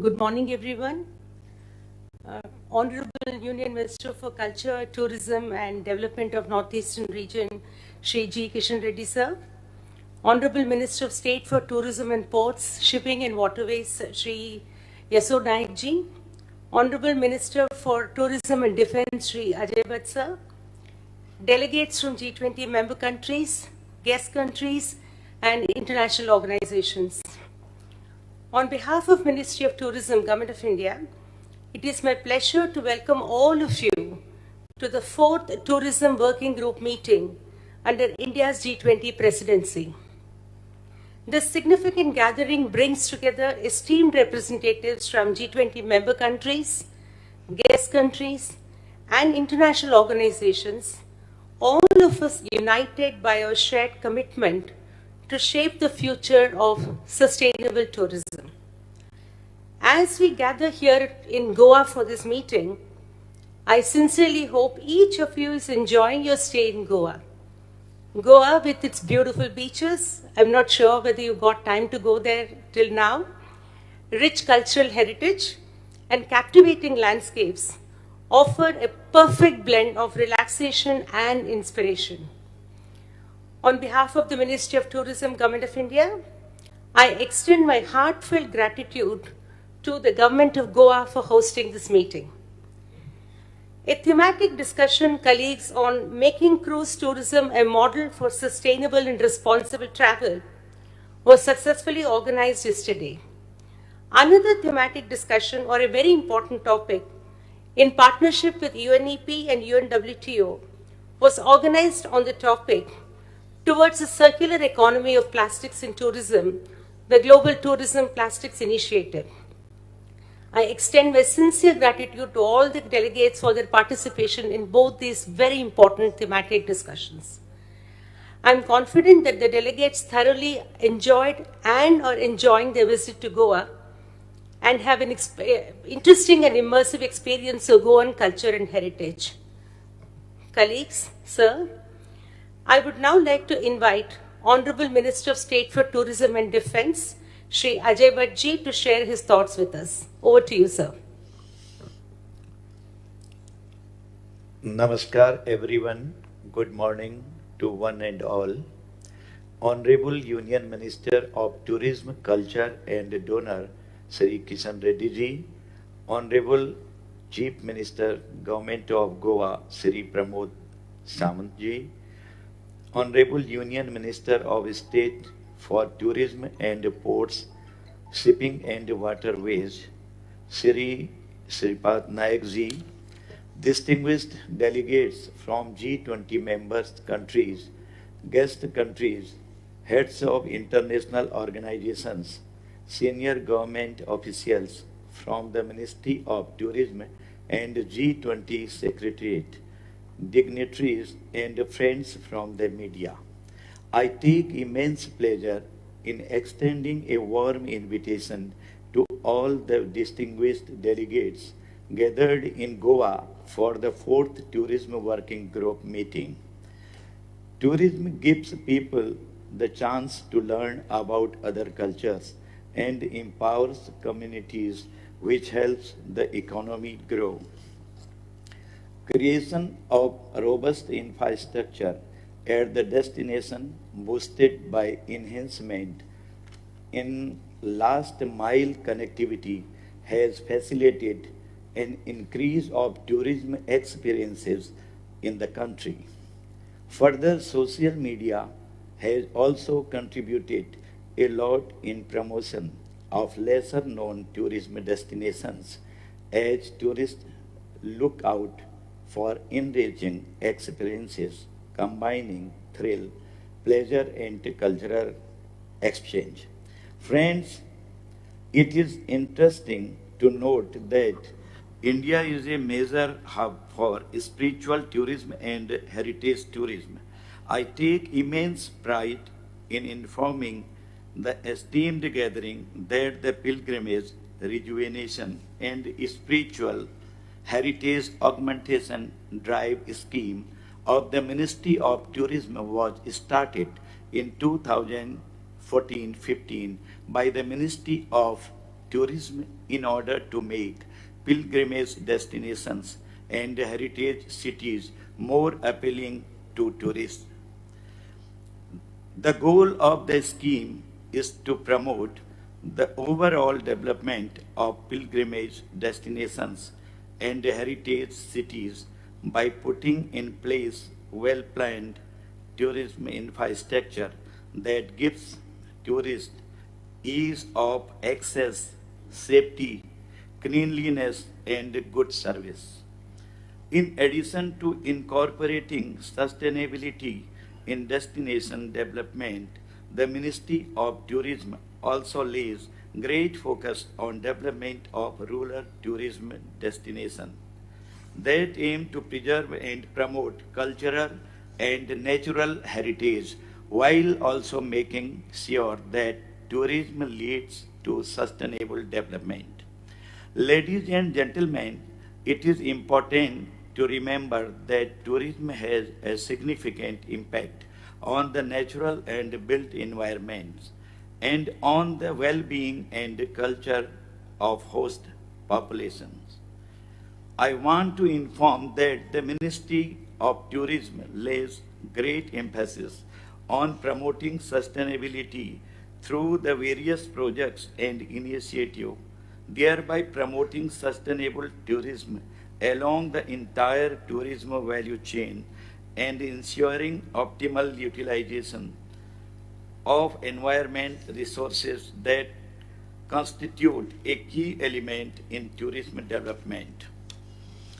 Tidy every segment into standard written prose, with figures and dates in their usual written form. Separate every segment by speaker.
Speaker 1: Good morning, everyone. Honorable Union Minister for Culture, Tourism and Development of Northeastern Region, Shri G. Kishan Reddy sir. Honorable Minister of State for Tourism and Ports, Shipping and Waterways, Shri Yaso Naik ji. Honorable Minister for Tourism and Defence, Shri Ajay Bhatt sir. Delegates from G20 member countries, guest countries, and international organizations. On behalf of Ministry of Tourism, Government of India, it is my pleasure to welcome all of you to the 4th Tourism Working Group meeting under India's G20 presidency. This significant gathering brings together esteemed representatives from G20 member countries, guest countries, and international organizations, all of us united by our shared commitment to shape the future of sustainable tourism. As we gather here in Goa for this meeting, I sincerely hope each of you is enjoying your stay in Goa. Goa with its beautiful beaches, I'm not sure whether you got time to go there till now, rich cultural heritage and captivating landscapes offer a perfect blend of relaxation and inspiration. On behalf of the Ministry of Tourism, Government of India, I extend my heartfelt gratitude to the Government of Goa for hosting this meeting. A thematic discussion, colleagues, on making cruise tourism a model for sustainable and responsible travel was successfully organized yesterday. Another thematic discussion, or a very important topic, in partnership with UNEP and UNWTO, was organized on the topic towards a circular economy of plastics in tourism, the Global Tourism Plastics Initiative. I extend my sincere gratitude to all the delegates for their participation in both these very important thematic discussions. I'm confident that the delegates thoroughly enjoyed and are enjoying their visit to Goa and have an interesting and immersive experience of Goan culture and heritage. Colleagues, sir, I would now like to invite Honorable Minister of State for Tourism and Defence, Shri Ajay Bhatt ji, to share his thoughts with us. Over to you, sir.
Speaker 2: Namaskar, everyone. Good morning to one and all. Honorable Union Minister of Tourism, Culture and Donor, Sri Kishan Reddy ji. Honorable Chief Minister, Government of Goa, Sri Pramod Samant ji. Honorable Union Minister of State for Tourism and Ports, Shipping and Waterways, Sri Sripad Naik ji, distinguished delegates from G20 members countries, guest countries, heads of international organizations, senior government officials from the Ministry of Tourism and G20 Secretariat, dignitaries and friends from the media. I take immense pleasure in extending a warm invitation to all the distinguished delegates gathered in Goa for the 4th Tourism Working Group meeting. Tourism gives people the chance to learn about other cultures and empowers communities, which helps the economy grow. Creation of robust infrastructure at the destination, boosted by enhancement in last mile connectivity, has facilitated an increase of tourism experiences in the country. Further, social media has also contributed a lot in promotion of lesser known tourism destinations as tourists look out for enriching experiences combining thrill, pleasure, and cultural exchange. Friends, it is interesting to note that India is a major hub for spiritual tourism and heritage tourism. I take immense pride in informing the esteemed gathering that the pilgrimage, rejuvenation, and spiritual heritage augmentation drive scheme of the Ministry of Tourism was started in 2014-15 by the Ministry of tourism in order to make pilgrimage destinations and heritage cities more appealing to tourists. The goal of the scheme is to promote the overall development of pilgrimage destinations and heritage cities by putting in place well-planned tourism infrastructure that gives tourists ease of access, safety, cleanliness, and good service. In addition to incorporating sustainability in destination development, the Ministry of Tourism also lays great focus on development of rural tourism destinations that aim to preserve and promote cultural and natural heritage while also making sure that tourism leads to sustainable development. Ladies and gentlemen, it is important to remember that tourism has a significant impact on the natural and built environments and on the well-being and culture of host populations. I want to inform that the Ministry of Tourism lays great emphasis on promoting sustainability through the various projects and initiatives, thereby promoting sustainable tourism along the entire tourism value chain and ensuring optimal utilization of environment resources that constitute a key element in tourism development.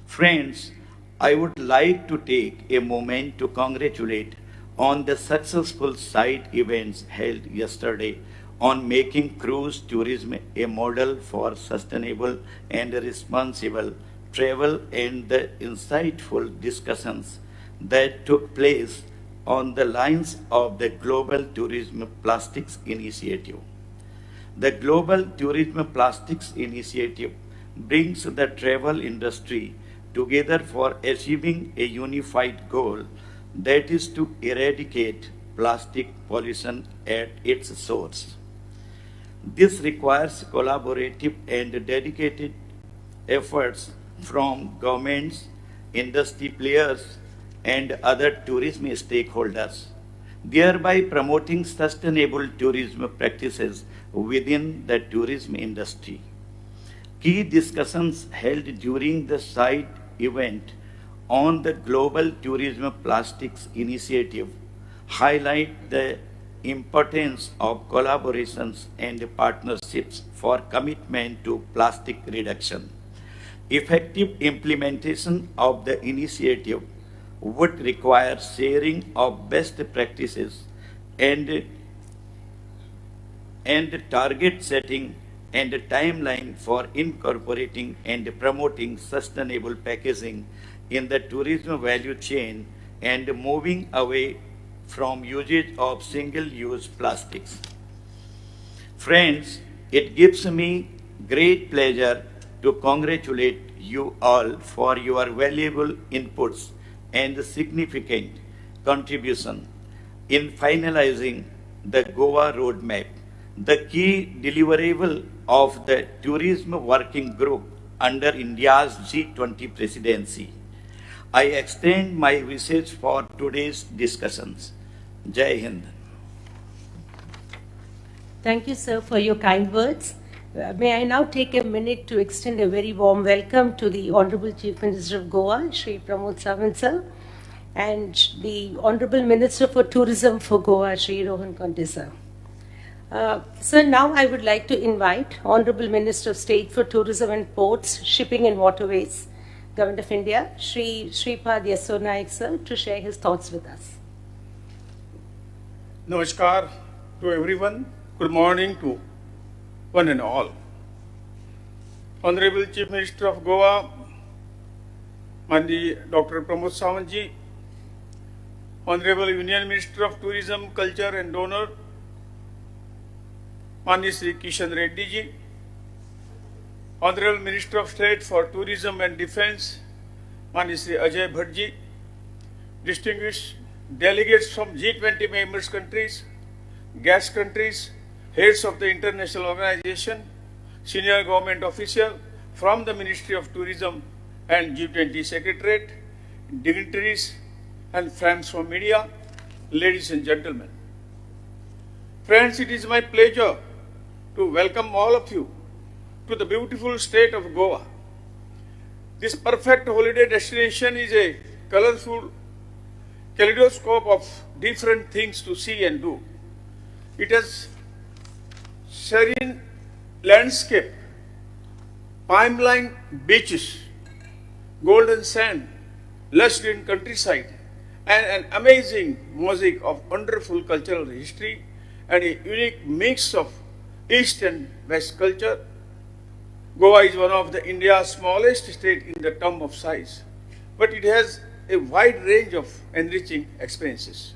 Speaker 2: Friends, I would like to take a moment to congratulate on the successful site events held yesterday on making cruise tourism a model for sustainable and responsible travel and the insightful discussions that took place on the lines of the Global Tourism Plastics Initiative. The Global Tourism Plastics Initiative brings the travel industry together for achieving a unified goal, that is to eradicate plastic pollution at its source. This requires collaborative and dedicated efforts from governments, industry players, and other tourism stakeholders, thereby promoting sustainable tourism practices within the tourism industry. Key discussions held during the site event on the Global Tourism Plastics Initiative highlight the importance of collaborations and partnerships for commitment to plastic reduction. Effective implementation of the initiative would require sharing of best practices and target setting and a timeline for incorporating and promoting sustainable packaging in the tourism value chain and moving away from usage of single-use plastics. Friends, it gives me great pleasure to congratulate you all for your valuable inputs and significant contribution in finalizing the Goa roadmap, the key deliverable of the tourism working group under India's G20 presidency. I extend my wishes for today's discussions. Jai Hind.
Speaker 1: Thank you, sir, for your kind words. May I now take a minute to extend a very warm welcome to the Honorable Chief Minister of Goa, Shri Pramod Sawant sir, and the Honorable Minister for Tourism for Goa, Shri Rohan Konte sir. Sir, now I would like to invite Honorable Minister of State for Tourism and Ports, Shipping and Waterways, Government of India, Shri Shripad Yesso Naik sir, to share his thoughts with us.
Speaker 3: Namaskar to everyone. Good morning to one and all. Honorable Chief Minister of Goa, Mandi Dr. Pramod Sawant ji, Honorable Union Minister of Tourism, Culture and Donor, Mandi Sri Kishan Reddy ji, Honorable Minister of State for Tourism and Defence, Mandi Sri Ajay Bhatt ji, distinguished delegates from G20 members countries, guest countries, heads of the international organization, senior government official from the Ministry of Tourism and G20 Secretariat, dignitaries and friends from media, ladies and gentlemen. Friends, it is my pleasure to welcome all of you to the beautiful state of Goa. This perfect holiday destination is a colorful kaleidoscope of different things to see and do. It has serene landscape, palm-lined beaches, golden sand, lush green countryside, and an amazing mosaic of wonderful cultural history and a unique mix of East and West culture. Goa is one of India's smallest state in the term of size, but it has a wide range of enriching experiences.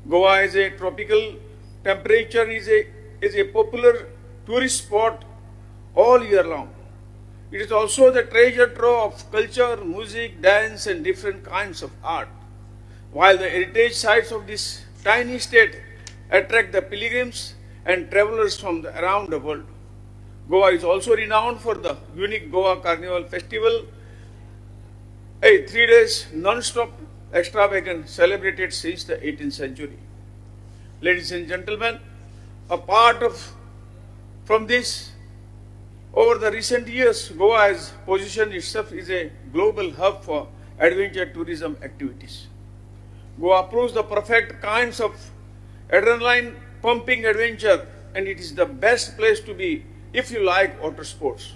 Speaker 3: Goa is a tropical temperature, is a popular tourist spot all year long. It is also the treasure trove of culture, music, dance, and different kinds of art. While the heritage sites of this tiny state attract the pilgrims and travelers from around the world, Goa is also renowned for the unique Goa Carnival Festival, a 3 days non-stop extravagance celebrated since the 18th century. Ladies and gentlemen, from this, over the recent years, Goa has positioned itself as a global hub for adventure tourism activities. Goa proves the perfect kinds of adrenaline-pumping adventure, and it is the best place to be if you like water sports.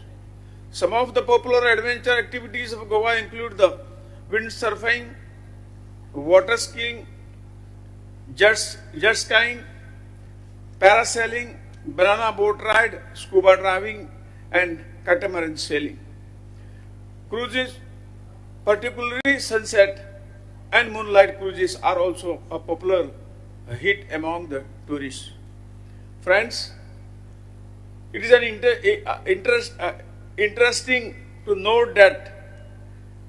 Speaker 3: Some of the popular adventure activities of Goa include the windsurfing, water skiing, jet skiing, parasailing, banana boat ride, scuba diving, and catamaran sailing. Cruises, particularly sunset and moonlight cruises, are also a popular hit among the tourists. Friends, it is interesting to note that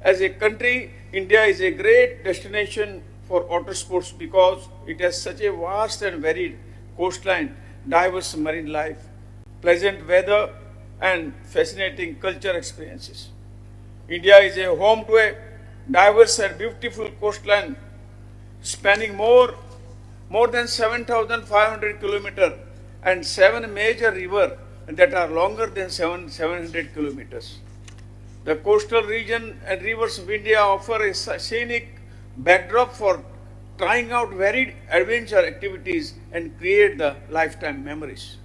Speaker 3: as a country, India is a great destination for water sports because it has such a vast and varied coastline, diverse marine life, pleasant weather, and fascinating culture experiences. India is a home to a diverse and beautiful coastline spanning more than 7,500 kilometers and 7 major rivers that are longer than 700 kilometers. The coastal region and rivers of India offer a scenic backdrop for trying out varied adventure activities and create the lifetime memories.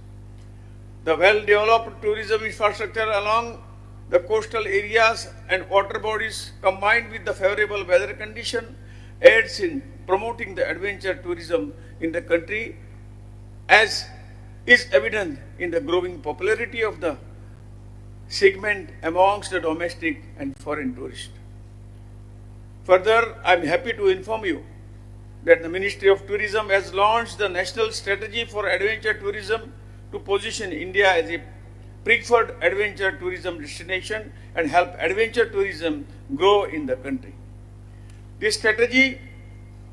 Speaker 3: The well-developed tourism infrastructure along the coastal areas and water bodies combined with the favorable weather condition aids in promoting the adventure tourism in the country, as is evident in the growing popularity of the segment amongst the domestic and foreign tourists. Further, I am happy to inform you that the Ministry of Tourism has launched the National Strategy for Adventure Tourism to position India as a preferred adventure tourism destination and help adventure tourism grow in the country. This strategy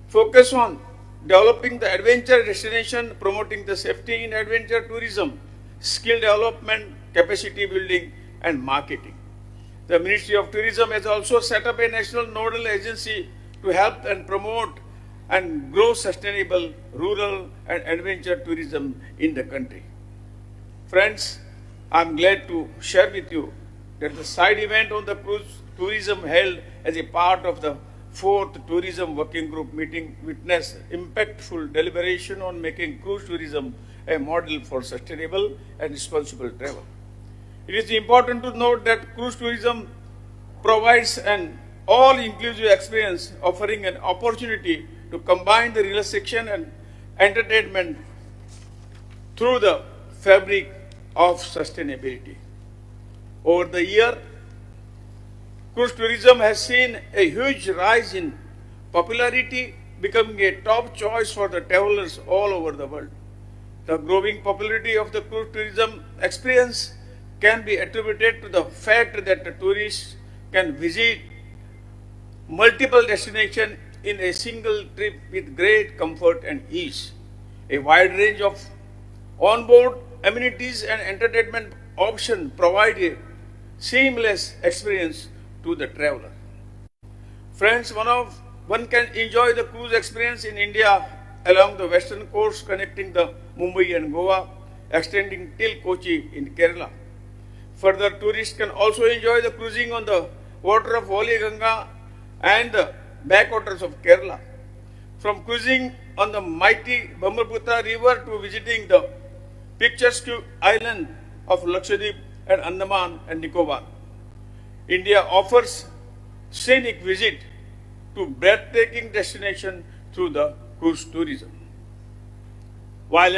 Speaker 3: focuses on developing the adventure destination, promoting the safety in adventure tourism, skill development, capacity building, and marketing. The Ministry of Tourism has also set up a national nodal agency to help and promote and grow sustainable rural and adventure tourism in the country. Friends, I am glad to share with you that the side event on the cruise tourism held as a part of the 4th Tourism Working Group meeting witnessed impactful deliberation on making cruise tourism a model for sustainable and responsible travel. It is important to note that cruise tourism provides an all-inclusive experience, offering an opportunity to combine the relaxation and entertainment through the fabric of sustainability. Over the year, cruise tourism has seen a huge rise in popularity, becoming a top choice for the travelers all over the world. The growing popularity of the cruise tourism experience can be attributed to the fact that the tourists can visit multiple destinations in a single trip with great comfort and ease. A wide range of onboard amenities and entertainment option provide a seamless experience to the traveler. Friends, one can enjoy the cruise experience in India along the western coast connecting the Mumbai and Goa, extending till Kochi in Kerala. Further, tourists can also enjoy the cruising on the water of Holy Ganga and the backwaters of Kerala. From cruising on the mighty Brahmaputra river to visiting the picturesque island of Lakshadweep and Andaman and Nicobar, India offers scenic visit to breathtaking destination through the cruise tourism. While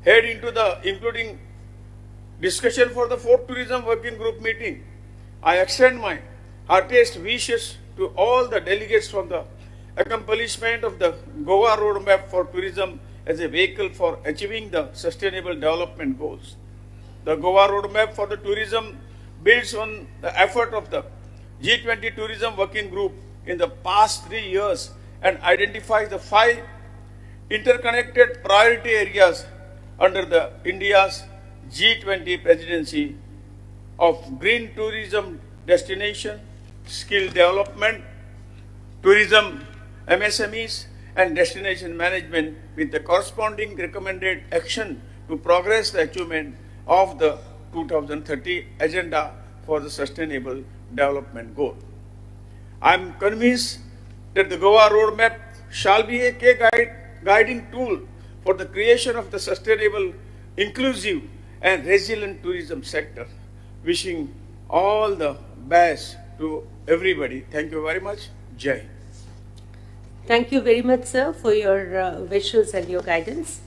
Speaker 3: head into the including discussion for the 4th Tourism Working Group meeting, I extend my heartiest wishes to all the delegates from the accomplishment of the Goa Roadmap for Tourism as a vehicle for achieving the Sustainable Development Goals. The Goa Roadmap for the Tourism builds on the effort of the G20 Tourism Working Group in the past 3 years and identifies the 5 interconnected priority areas under the India's G20 presidency of green tourism destination, skill development, tourism, MSMEs, and destination management with the corresponding recommended action to progress the achievement of the 2030 Agenda for the Sustainable Development Goal. I am convinced that the Goa Roadmap shall be a key guiding tool for the creation of the sustainable, inclusive, and resilient tourism sector. Wishing all the best to everybody. Thank you very much. Jai.
Speaker 1: Thank you very much, sir, for your wishes and your guidance.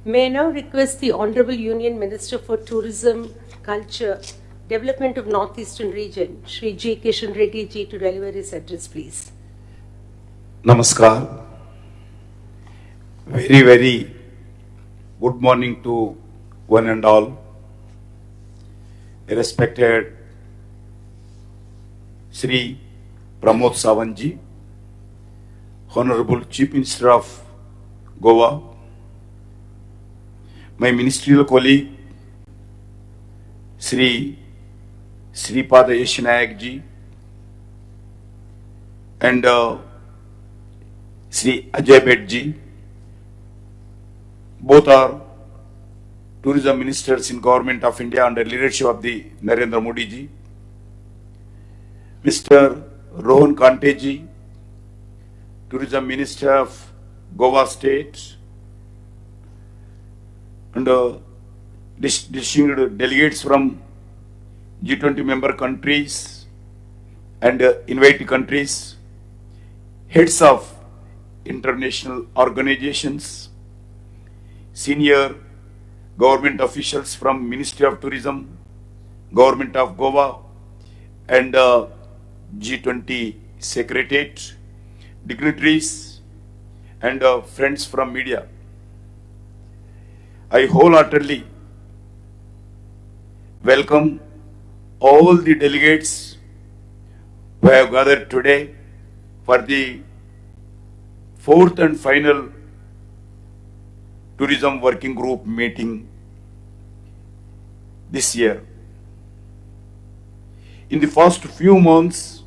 Speaker 1: May I now request the Honorable Union Minister for Tourism, Culture, Development of Northeastern Region, Shri G. Kishan Reddy ji, to deliver his address, please.
Speaker 4: Namaskar. Very, very good morning to one and all. Respected Sri Pramod Sawant ji, Honorable Chief Minister of Goa, my ministerial colleague Sri Sripada Yeshnayak ji, and Sri Ajay Bed ji, both are tourism ministers in Government of India under leadership of the Narendra Modi ji. Mr. Rohan Kante ji, tourism minister of Goa state, and distinguished delegates from G20 member countries and invitee countries, heads of international organizations, senior government officials from Ministry of Tourism, Government of Goa, and G20 Secretariat, dignitaries, and friends from media. I wholeheartedly welcome all the delegates who have gathered today for the 4th and final Tourism Working Group meeting this year. In the first few months,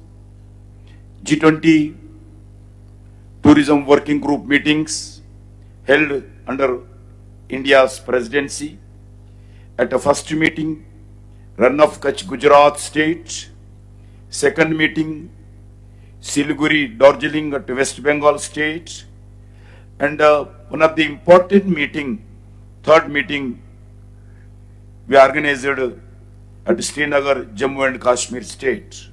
Speaker 4: G20 Tourism Working Group meetings held under India's presidency. At the first meeting, Run of Kutch, Gujarat state. Second meeting, Siliguri, Darjeeling at West Bengal state. And one of the important meeting, third meeting, we organized at Srinagar, Jammu and Kashmir state.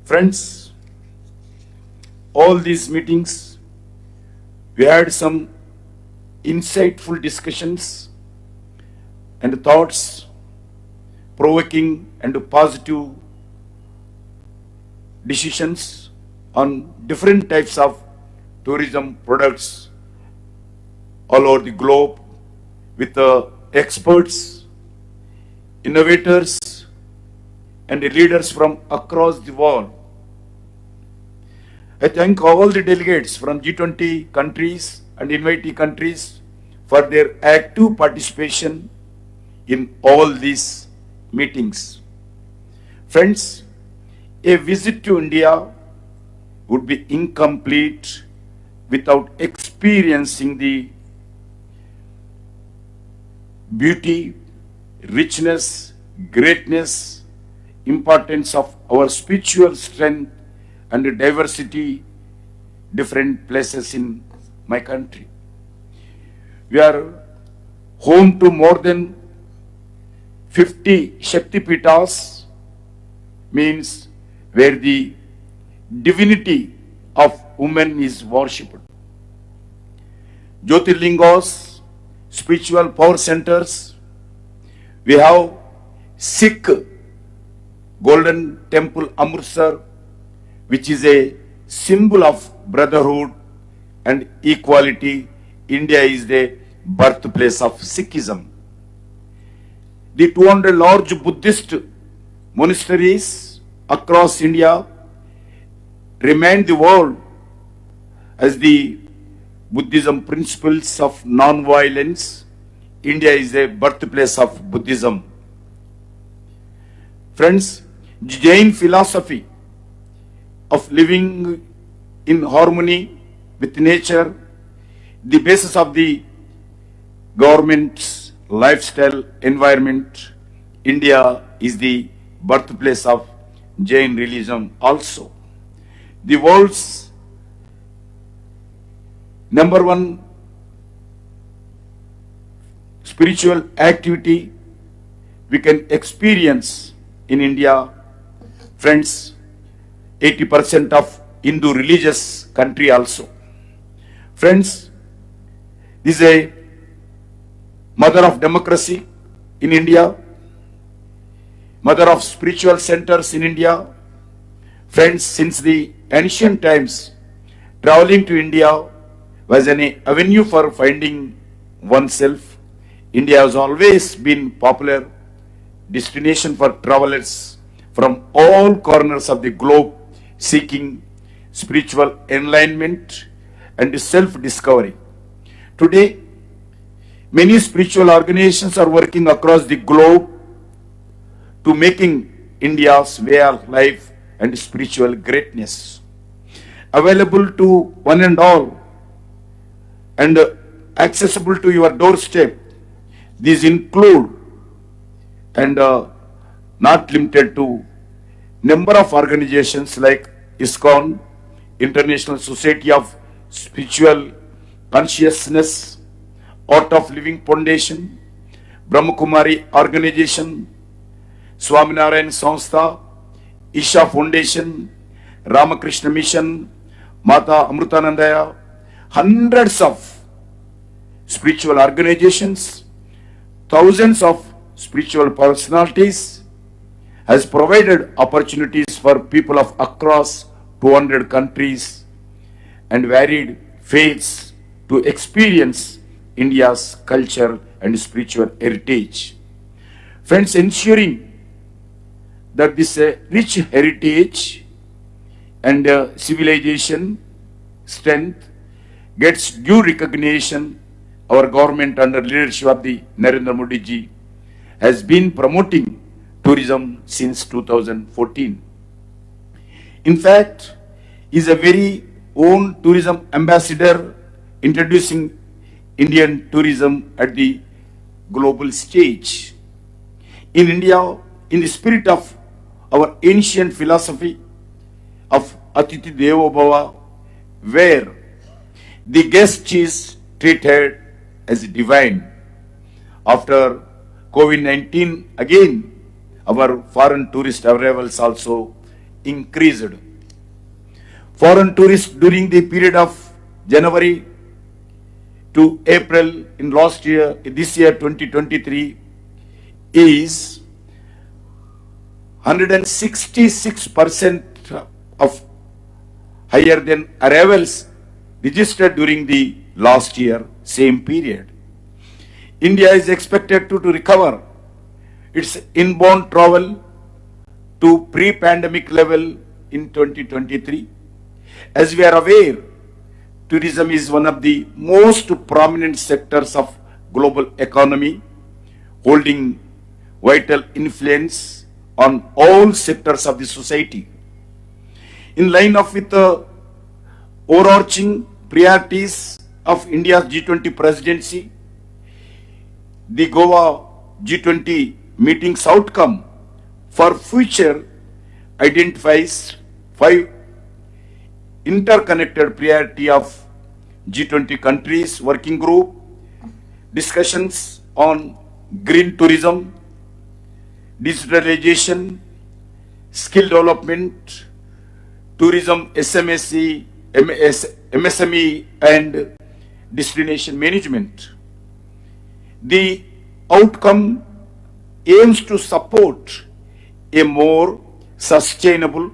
Speaker 4: Friends, all these meetings, we had some insightful discussions and thoughts, provoking and positive decisions on different types of tourism products all over the globe with experts, innovators, and leaders from across the world. I thank all the delegates from G20 countries and invitee countries for their active participation in all these meetings. Friends, a visit to India would be incomplete without experiencing the beauty, richness, greatness, importance of our spiritual strength and diversity, different places in my country. We are home to more than 50 Shakti Pitas, means where the divinity of woman is worshipped. Jyotirlingos, spiritual power centers. We have Sikh Golden Temple Amritsar, which is a symbol of brotherhood and equality. India is the birthplace of Sikhism. The 200 large Buddhist monasteries across India remind the world as the Buddhism principles of non-violence. India is a birthplace of Buddhism. Friends, Jain philosophy of living in harmony with nature, the basis of the government's lifestyle environment. India is the birthplace of Jain religion also. The world's #1 spiritual activity we can experience in India. Friends, 80% of Hindu religious country also. Friends, this is a mother of democracy in India, mother of spiritual centers in India. Friends, since the ancient times, traveling to India was an avenue for finding oneself. India has always been popular destination for travelers from all corners of the globe seeking spiritual enlightenment and self-discovery. Today, many spiritual organizations are working across the globe to making India's way of life and spiritual greatness available to one and all and accessible to your doorstep. These include and not limited to number of organizations like ISKCON, International Society of Spiritual Consciousness, Art of Living Foundation, Brahmakumari Organization, Swaminarayan Sanstha, Isha Foundation, Ramakrishna Mission, Mata Amrutanandaya, hundreds of spiritual organizations, thousands of spiritual personalities has provided opportunities for people of across 200 countries and varied faiths to experience India's culture and spiritual heritage. Friends, ensuring that this rich heritage and civilization strength gets due recognition, our government under leadership of the Narendra Modi ji has been promoting tourism since 2014. In fact, he is a very own tourism ambassador introducing Indian tourism at the global stage. In India, in the spirit of our ancient philosophy of Atithi Devo Bhava, where the guest is treated as divine. After COVID-19, again, our foreign tourist arrivals also increased. Foreign tourists during the period of January to April in last year, this year 2023, is 166% of higher than arrivals registered during the last year, same period. India is expected to recover its inbound travel to pre-pandemic level in 2023. As we are aware, tourism is one of the most prominent sectors of global economy, holding vital influence on all sectors of the society. In line with the overarching priorities of India's G20 presidency, the Goa G20 meeting's outcome for future identifies 5 interconnected priorities of G20 countries working group: discussions on green tourism, digitalization, skill development, tourism MSME and destination management. The outcome aims to support a more sustainable,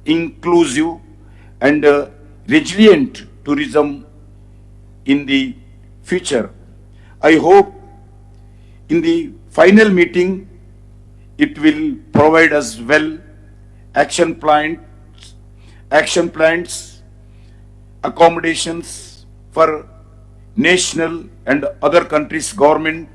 Speaker 4: inclusive and resilient tourism in the future. I hope in the final meeting it will provide us well action plans, accommodations for national and other countries' government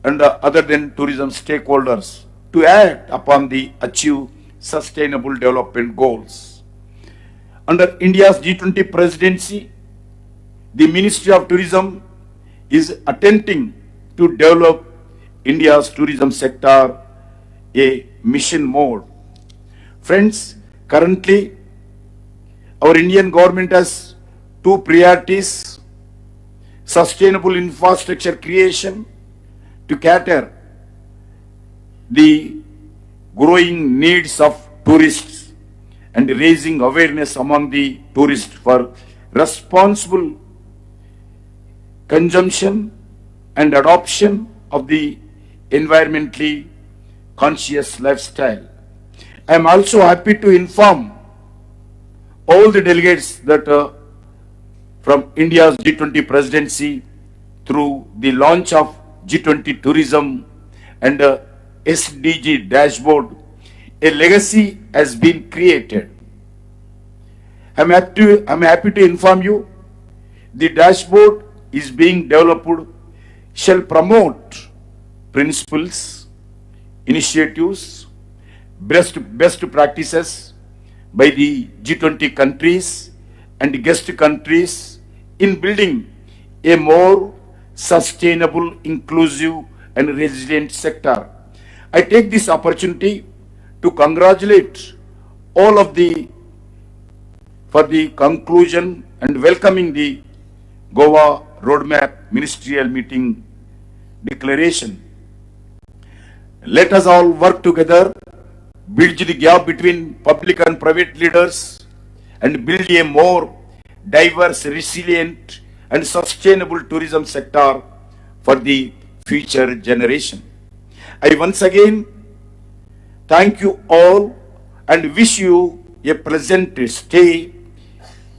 Speaker 4: and other than tourism stakeholders to act upon the achieve sustainable development goals. Under India's G20 presidency, the Ministry of Tourism is attempting to develop India's tourism sector a mission mode. Friends, currently our Indian government has 2 priorities: sustainable infrastructure creation to cater the growing needs of tourists and raising awareness among the tourists for responsible consumption and adoption of the environmentally conscious lifestyle. I am also happy to inform all the delegates that from India's G20 presidency, through the launch of G20 tourism and SDG dashboard, a legacy has been created. I'm happy to inform you the dashboard is being developed shall promote principles, initiatives, best practices by the G20 countries and guest countries in building a more sustainable, inclusive and resilient sector. I take this opportunity to congratulate all of for the conclusion and welcoming the Goa Roadmap Ministerial Meeting Declaration. Let us all work together, bridge the gap between public and private leaders, and build a more diverse, resilient and sustainable tourism sector for the future generation. I once again thank you all and wish you a pleasant stay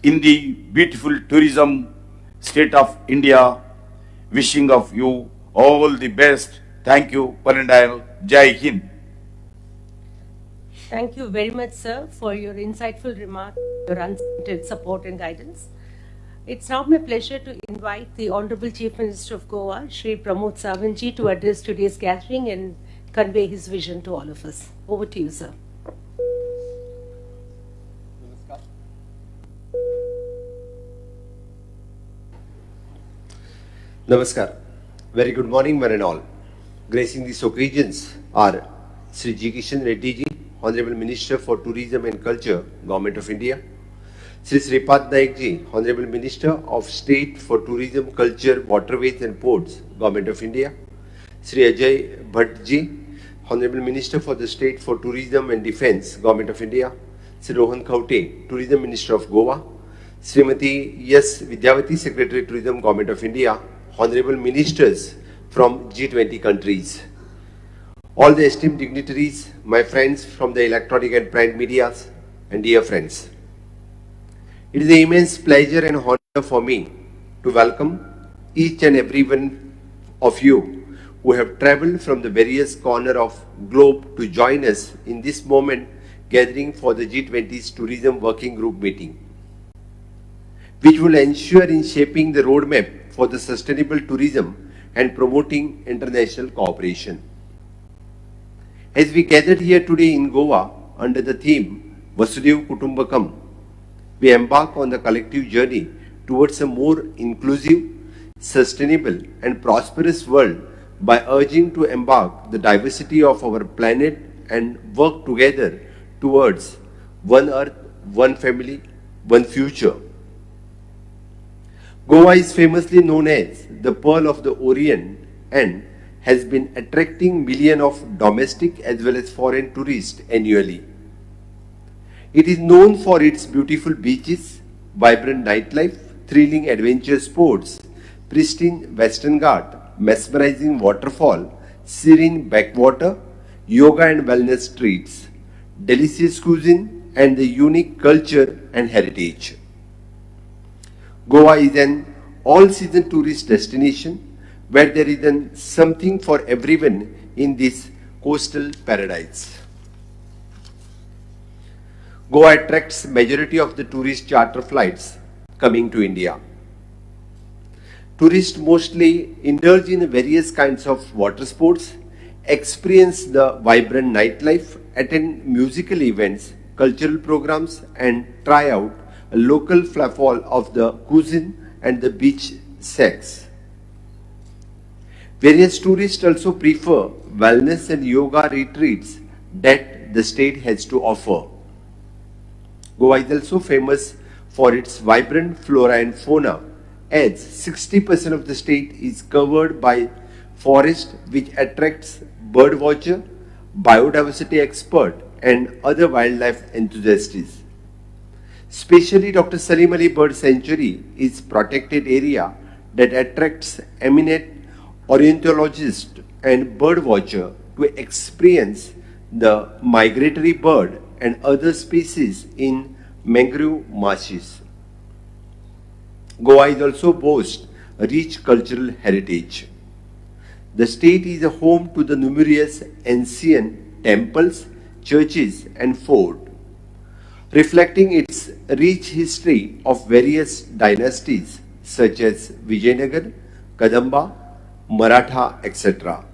Speaker 4: in the beautiful tourism state of India. Wishing of you all the best. Thank you, Panandayal. Jai Hind.
Speaker 1: Thank you very much, sir, for your insightful remarks, your unstinted support and guidance. It's now my pleasure to invite the Honorable Chief Minister of Goa, Shri Pramod Sawantji, to address today's gathering and convey his vision to all of us. Over to you, sir.
Speaker 5: Namaskar. Very good morning, one and all. Gracing these occasions are Sri G. Kishan Reddy ji, Honorable Minister for Tourism and Culture, Government of India. Sri Sripad Naik ji, Honorable Minister of State for Tourism, Culture, Waterways and Ports, Government of India. Sri Ajay Bhatt ji, Honorable Minister for the State for Tourism and Defence, Government of India. Sri Rohan Khaute, Tourism Minister of Goa. Srimati Yes Vidyavati, Secretary Tourism, Government of India. Honorable Ministers from G20 countries. All the esteemed dignitaries, my friends from the electronic and print medias, and dear friends. It is an immense pleasure and honor for me to welcome each and every one of you who have traveled from the various corners of globe to join us in this moment gathering for the G20's Tourism Working Group meeting, which will ensure in shaping the roadmap for the sustainable tourism and promoting international cooperation. As we gathered here today in Goa under the theme Vasudev Kutumbakam, we embark on the collective journey towards a more inclusive, sustainable and prosperous world by urging to embark the diversity of our planet and work together towards one earth, one family, one future. Goa is famously known as the Pearl of the Orient and has been attracting millions of domestic as well as foreign tourists annually. It is known for its beautiful beaches, vibrant nightlife, thrilling adventure sports, pristine Western Ghat, mesmerizing waterfall, serene backwater, yoga and wellness streets, delicious cuisine, and the unique culture and heritage. Goa is an all-season tourist destination where there is something for everyone in this coastal paradise. Goa attracts majority of the tourist charter flights coming to India. Tourists mostly indulge in various kinds of water sports, experience the vibrant nightlife, attend musical events, cultural programs, and try out a local flavor of the cuisine and the beach sex. Various tourists also prefer wellness and yoga retreats that the state has to offer. Goa is also famous for its vibrant flora and fauna, as 60% of the state is covered by forest, which attracts bird watcher, biodiversity expert and other wildlife enthusiasts. Especially Dr. Salim Ali Bird Sanctuary is protected area that attracts eminent ornithologists and bird watcher to experience the migratory bird and other species in mangrove marshes. Goa is also boasts a rich cultural heritage. The state is a home to the numerous ancient temples, churches and forts, reflecting its rich history of various dynasties such as Vijayanagar, Kadamba, Maratha, etc.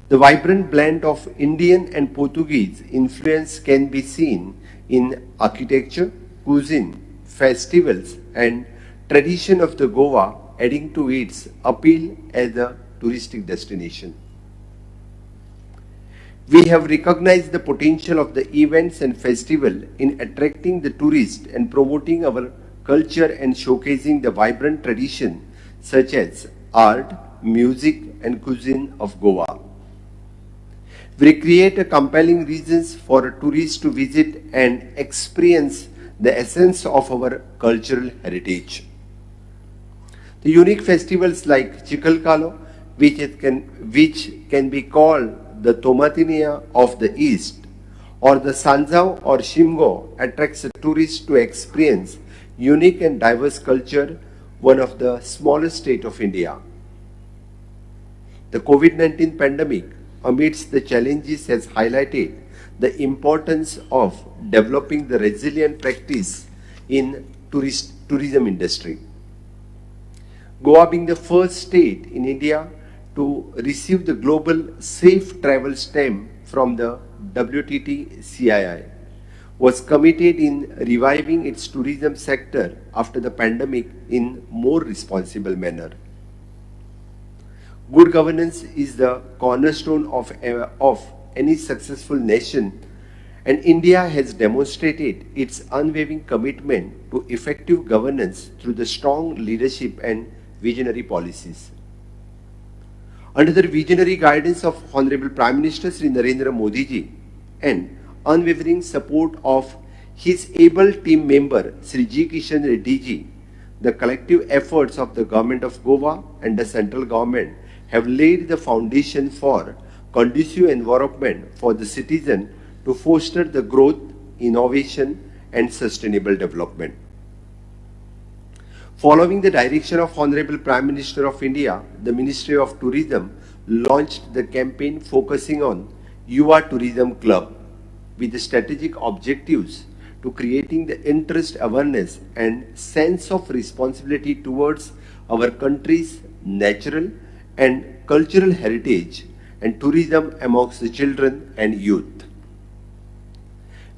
Speaker 5: The vibrant blend of Indian and Portuguese influence can be seen in architecture, cuisine, festivals and tradition of the Goa, adding to its appeal as a touristic destination. We have recognized the potential of the events and festival in attracting the tourist and promoting our culture and showcasing the vibrant tradition such as art, music and cuisine of Goa. We create a compelling reasons for a tourist to visit and experience the essence of our cultural heritage. The unique festivals like Chikalkalo, which can be called the Tomatinia of the East, or the Sanjao or Shimgo attracts tourists to experience unique and diverse culture, one of the smallest state of India. The COVID-19 pandemic amidst the challenges has highlighted the importance of developing the resilient practice in tourism industry. Goa being the first state in India to receive the global safe travel stamp from the WTT CII, was committed in reviving its tourism sector after the pandemic in more responsible manner. Good governance is the cornerstone of any successful nation, and India has demonstrated its unwavering commitment to effective governance through the strong leadership and visionary policies. Under the visionary guidance of Honorable Prime Minister Sri Narendra Modi ji and unwavering support of his able team member Sri G. Kishan Reddy ji, the collective efforts of the Government of Goa and the central government have laid the foundation for conducive environment for the citizen to foster the growth, innovation and sustainable development. Following the direction of Honorable Prime Minister of India, the Ministry of Tourism launched the campaign focusing on Yuva Tourism Club with the strategic objectives to creating the interest awareness and sense of responsibility towards our country's natural and cultural heritage and tourism amongst the children and youth.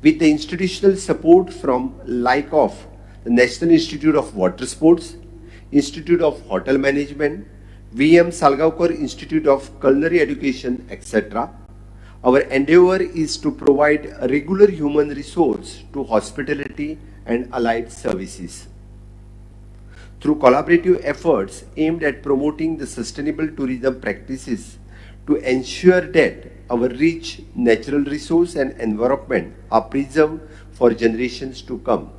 Speaker 5: With the institutional support from like of the National Institute of Water Sports, Institute of Hotel Management, VM Salgaonkar Institute of Culinary Education, etc., our endeavor is to provide a regular human resource to hospitality and allied services. Through collaborative efforts aimed at promoting the sustainable tourism practices to ensure that our rich natural resource and environment are preserved for generations to come.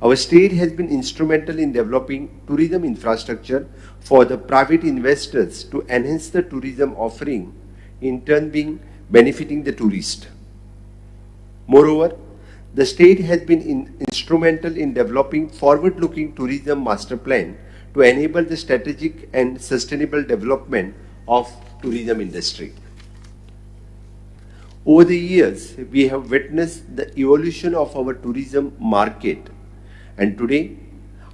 Speaker 5: Our state has been instrumental in developing tourism infrastructure for the private investors to enhance the tourism offering, in turn benefiting the tourist. Moreover, the state has been instrumental in developing forward-looking tourism master plan to enable the strategic and sustainable development of tourism industry. Over the years, we have witnessed the evolution of our tourism market, and today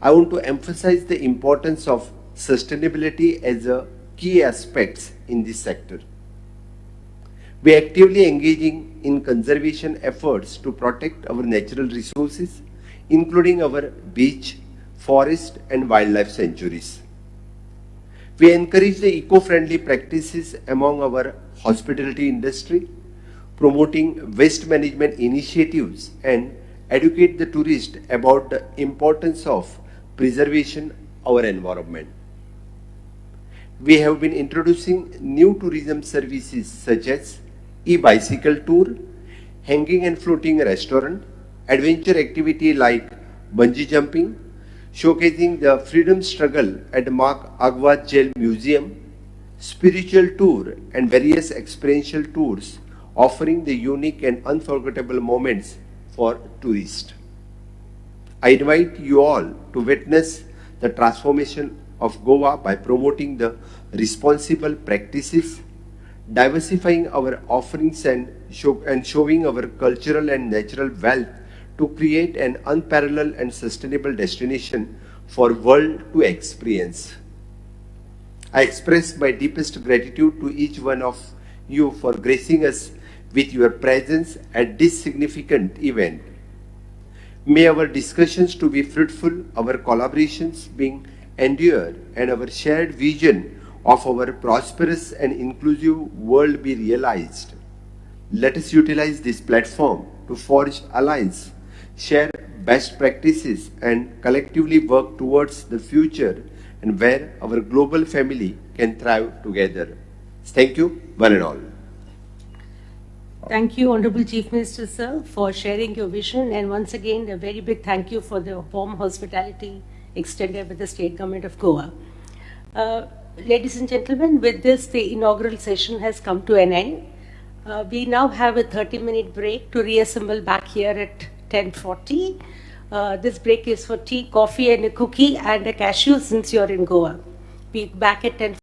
Speaker 5: I want to emphasize the importance of sustainability as a key aspect in this sector. We are actively engaging in conservation efforts to protect our natural resources, including our beach, forest and wildlife sanctuaries. We encourage the eco-friendly practices among our hospitality industry, promoting waste management initiatives and educate the tourist about the importance of preservation of our environment. We have been introducing new tourism services such as e-bicycle tour, hanging and floating restaurant, adventure activity like bungee jumping, showcasing the freedom struggle at Mark Agwad Jail Museum, spiritual tour and various experiential tours offering the unique and unforgettable moments for tourists. I invite you all to witness the transformation of Goa by promoting the responsible practices, diversifying our offerings and showing our cultural and natural wealth to create an unparalleled and sustainable destination for world to experience. I express my deepest gratitude to each one of you for gracing us with your presence at this significant event. May our discussions to be fruitful, our collaborations being endured, and our shared vision of our prosperous and inclusive world be realized. Let us utilize this platform to forge alliance, share best practices and collectively work towards the future and where our global family can thrive together. Thank you, one and all.
Speaker 1: Thank you, Honorable Chief Minister, sir, for sharing your vision, and once again a very big thank you for the warm hospitality extended with the State Government of Goa. Ladies and gentlemen, with this the inaugural session has come to an end. We now have a 30-minute break to reassemble back here at 10:40. This break is for tea, coffee and a cookie and a cashew since you're in Goa. Be back at 10:40.